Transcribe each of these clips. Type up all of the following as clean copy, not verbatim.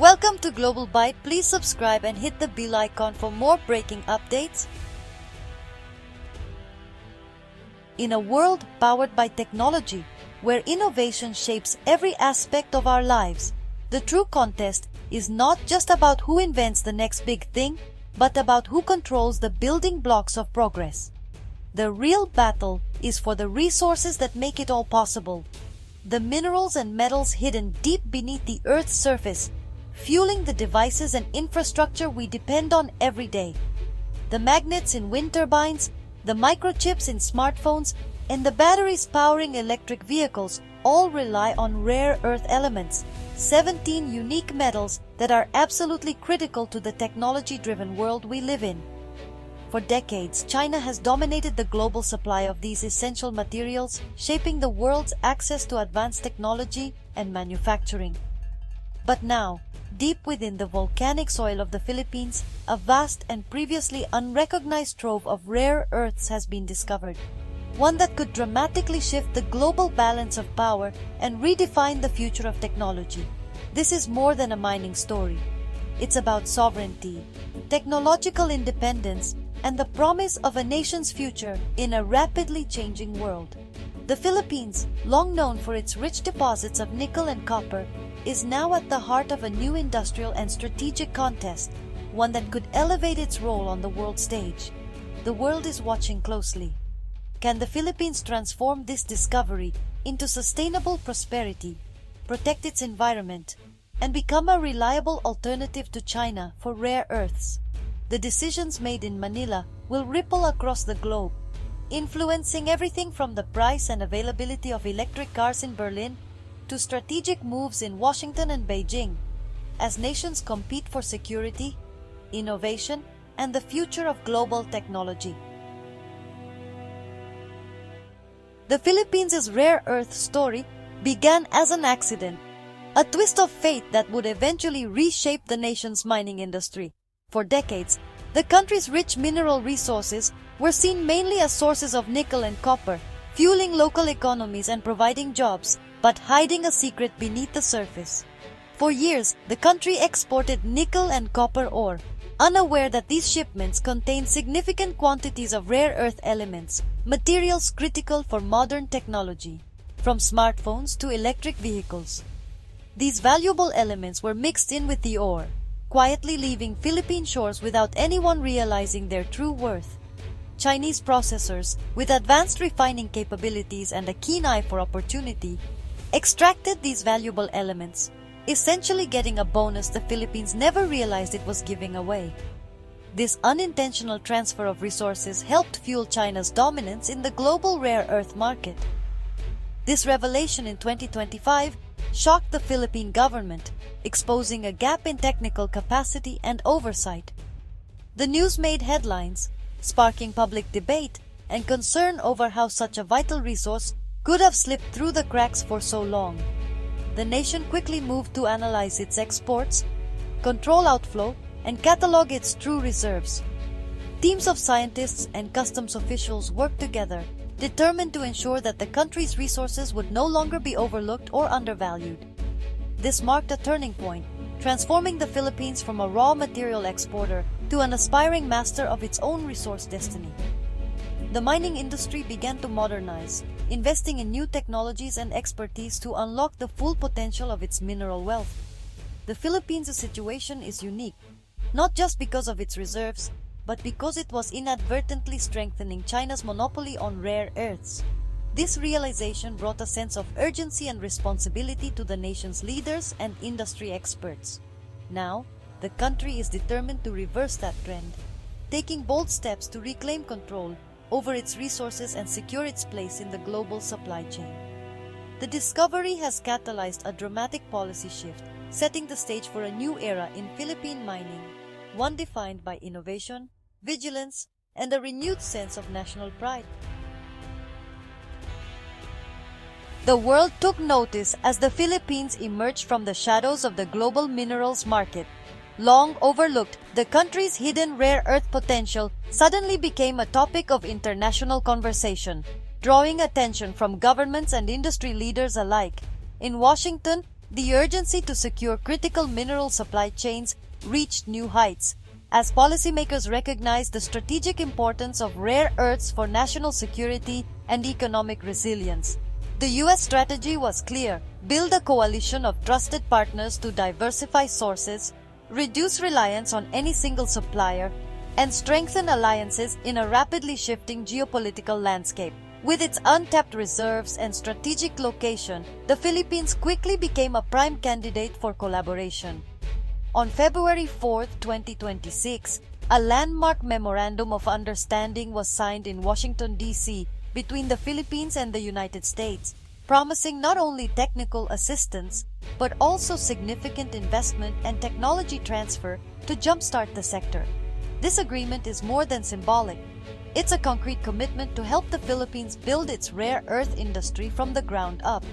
Welcome to Global Byte. Please subscribe and hit the bell icon for more breaking updates. In a world powered by technology, where innovation shapes every aspect of our lives, the true contest is not just about who invents the next big thing, but about who controls the building blocks of progress. The real battle is for the resources that make it all possible. The minerals and metals hidden deep beneath the Earth's surface, fueling the devices and infrastructure we depend on every day. The magnets in wind turbines, the microchips in smartphones, and the batteries powering electric vehicles all rely on rare earth elements, 17 unique metals that are absolutely critical to the technology-driven world we live in. For decades, China has dominated the global supply of these essential materials, shaping the world's access to advanced technology and manufacturing. But now, deep within the volcanic soil of the Philippines, a vast and previously unrecognized trove of rare earths has been discovered. One that could dramatically shift the global balance of power and redefine the future of technology. This is more than a mining story. It's about sovereignty, technological independence, and the promise of a nation's future in a rapidly changing world. The Philippines, long known for its rich deposits of nickel and copper, is now at the heart of a new industrial and strategic contest, one that could elevate its role on the world stage. The world is watching closely. Can the Philippines transform this discovery into sustainable prosperity, protect its environment, and become a reliable alternative to China for rare earths? The decisions made in Manila will ripple across the globe, influencing everything from the price and availability of electric cars in Berlin to strategic moves in Washington and Beijing, as nations compete for security, innovation, and the future of global technology. The Philippines' rare earth story began as an accident, a twist of fate that would eventually reshape the nation's mining industry. For decades, the country's rich mineral resources were seen mainly as sources of nickel and copper, fueling local economies and providing jobs, but hiding a secret beneath the surface. For years, the country exported nickel and copper ore, unaware that these shipments contained significant quantities of rare earth elements, materials critical for modern technology, from smartphones to electric vehicles. These valuable elements were mixed in with the ore, quietly leaving Philippine shores without anyone realizing their true worth. Chinese processors, with advanced refining capabilities and a keen eye for opportunity, extracted these valuable elements, essentially getting a bonus the Philippines never realized it was giving away. This unintentional transfer of resources helped fuel China's dominance in the global rare earth market. This revelation in 2025 shocked the Philippine government, exposing a gap in technical capacity and oversight. The news made headlines, sparking public debate and concern over how such a vital resource could have slipped through the cracks for so long. The nation quickly moved to analyze its exports, control outflow, and catalog its true reserves. Teams of scientists and customs officials worked together, determined to ensure that the country's resources would no longer be overlooked or undervalued. This marked a turning point, transforming the Philippines from a raw material exporter to an aspiring master of its own resource destiny. The mining industry began to modernize, investing in new technologies and expertise to unlock the full potential of its mineral wealth. The Philippines' situation is unique, not just because of its reserves, but because it was inadvertently strengthening China's monopoly on rare earths. This realization brought a sense of urgency and responsibility to the nation's leaders and industry experts. Now, the country is determined to reverse that trend, taking bold steps to reclaim control over its resources and secure its place in the global supply chain. The discovery has catalyzed a dramatic policy shift, setting the stage for a new era in Philippine mining, one defined by innovation, vigilance, and a renewed sense of national pride. The world took notice as the Philippines emerged from the shadows of the global minerals market. Long overlooked, the country's hidden rare earth potential suddenly became a topic of international conversation, drawing attention from governments and industry leaders alike. In Washington, the urgency to secure critical mineral supply chains reached new heights, as policymakers recognized the strategic importance of rare earths for national security and economic resilience. The U.S. strategy was clear: build a coalition of trusted partners to diversify sources, reduce reliance on any single supplier, and strengthen alliances in a rapidly shifting geopolitical landscape. With its untapped reserves and strategic location, the Philippines quickly became a prime candidate for collaboration. On February 4, 2026, a landmark Memorandum of Understanding was signed in Washington, D.C. between the Philippines and the United States, promising not only technical assistance, but also significant investment and technology transfer to jumpstart the sector. This agreement is more than symbolic. It's a concrete commitment to help the Philippines build its rare earth industry from the ground up,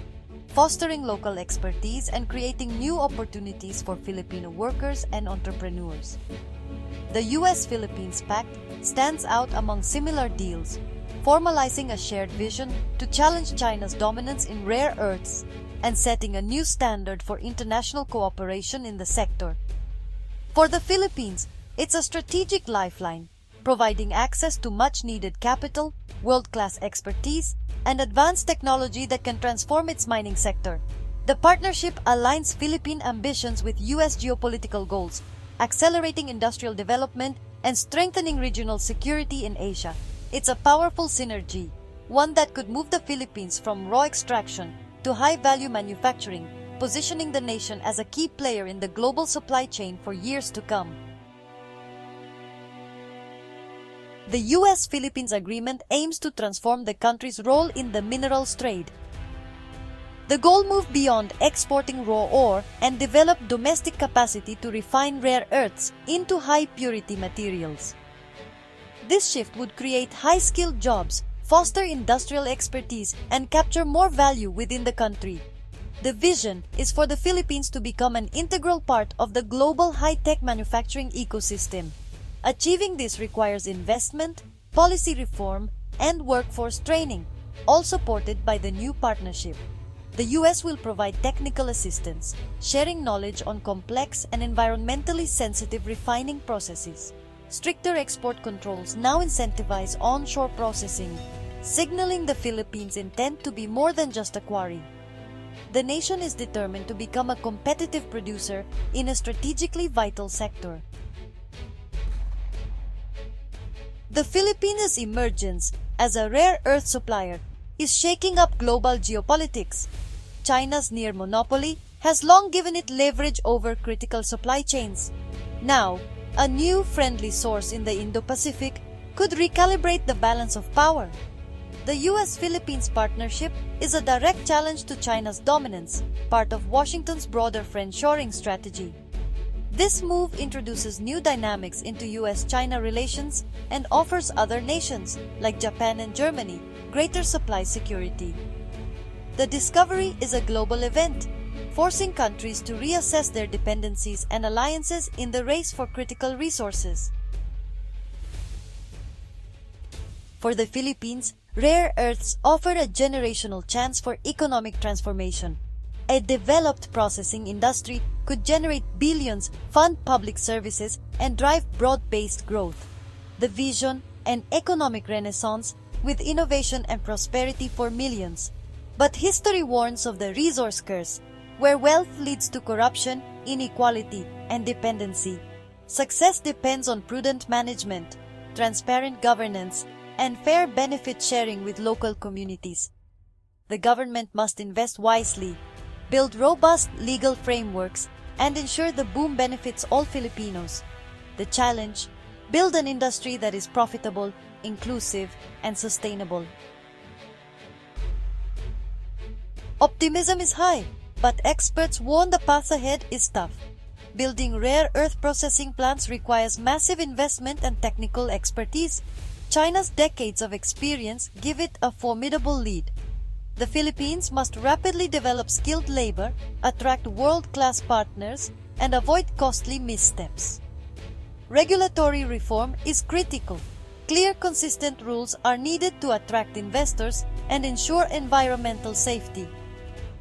fostering local expertise and creating new opportunities for Filipino workers and entrepreneurs. The U.S.-Philippines Pact stands out among similar deals, formalizing a shared vision to challenge China's dominance in rare earths and setting a new standard for international cooperation in the sector. For the Philippines, it's a strategic lifeline, providing access to much-needed capital, world-class expertise, and advanced technology that can transform its mining sector. The partnership aligns Philippine ambitions with U.S. geopolitical goals, accelerating industrial development and strengthening regional security in Asia. It's a powerful synergy, one that could move the Philippines from raw extraction to high-value manufacturing, positioning the nation as a key player in the global supply chain for years to come. The U.S.-Philippines Agreement aims to transform the country's role in the minerals trade. The goal moved beyond exporting raw ore and developed domestic capacity to refine rare earths into high-purity materials. This shift would create high-skilled jobs, foster industrial expertise, and capture more value within the country. The vision is for the Philippines to become an integral part of the global high-tech manufacturing ecosystem. Achieving this requires investment, policy reform, and workforce training, all supported by the new partnership. The U.S. will provide technical assistance, sharing knowledge on complex and environmentally sensitive refining processes. Stricter export controls now incentivize onshore processing, signaling the Philippines' intent to be more than just a quarry. The nation is determined to become a competitive producer in a strategically vital sector. The Philippines' emergence as a rare earth supplier is shaking up global geopolitics. China's near monopoly has long given it leverage over critical supply chains. Now, a new friendly source in the Indo-Pacific could recalibrate the balance of power. The U.S.-Philippines partnership is a direct challenge to China's dominance, part of Washington's broader friendshoring strategy. This move introduces new dynamics into U.S.-China relations and offers other nations, like Japan and Germany, greater supply security. The discovery is a global event, forcing countries to reassess their dependencies and alliances in the race for critical resources. For the Philippines, rare earths offer a generational chance for economic transformation. A developed processing industry could generate billions, fund public services, and drive broad-based growth. The vision, an economic renaissance with innovation and prosperity for millions. But history warns of the resource curse, where wealth leads to corruption, inequality, and dependency. Success depends on prudent management, transparent governance, and fair benefit sharing with local communities. The government must invest wisely, build robust legal frameworks, and ensure the boom benefits all Filipinos. The challenge: build an industry that is profitable, inclusive, and sustainable. Optimism is high, but experts warn the path ahead is tough. Building rare earth processing plants requires massive investment and technical expertise. China's decades of experience give it a formidable lead. The Philippines must rapidly develop skilled labor, attract world-class partners, and avoid costly missteps. Regulatory reform is critical. Clear, consistent rules are needed to attract investors and ensure environmental safety.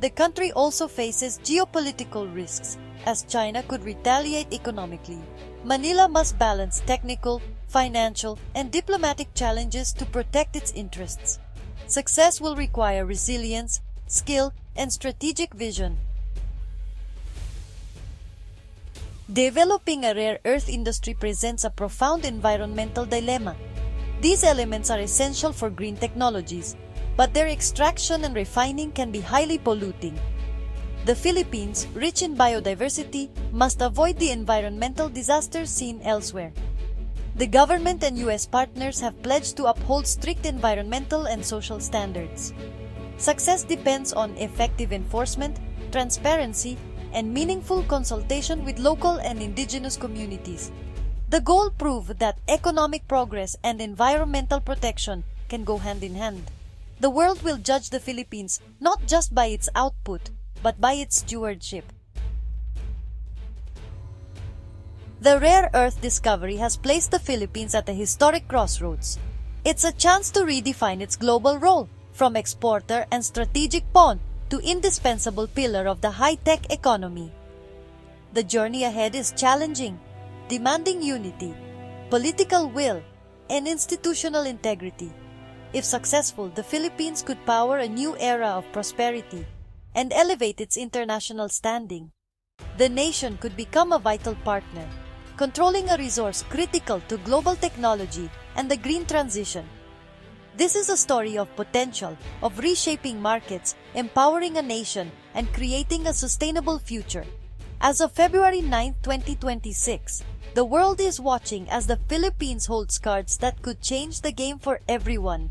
The country also faces geopolitical risks, as China could retaliate economically. Manila must balance technical, financial, and diplomatic challenges to protect its interests. Success will require resilience, skill, and strategic vision. Developing a rare earth industry presents a profound environmental dilemma. These elements are essential for green technologies, but their extraction and refining can be highly polluting. The Philippines, rich in biodiversity, must avoid the environmental disasters seen elsewhere. The government and U.S. partners have pledged to uphold strict environmental and social standards. Success depends on effective enforcement, transparency, and meaningful consultation with local and indigenous communities. The goal proved that economic progress and environmental protection can go hand in hand. The world will judge the Philippines not just by its output, but by its stewardship. The rare earth discovery has placed the Philippines at a historic crossroads. It's a chance to redefine its global role, from exporter and strategic pawn to indispensable pillar of the high-tech economy. The journey ahead is challenging, demanding unity, political will, and institutional integrity. If successful, the Philippines could power a new era of prosperity and elevate its international standing. The nation could become a vital partner, controlling a resource critical to global technology and the green transition. This is a story of potential, of reshaping markets, empowering a nation, and creating a sustainable future. As of February 9, 2026, the world is watching as the Philippines holds cards that could change the game for everyone.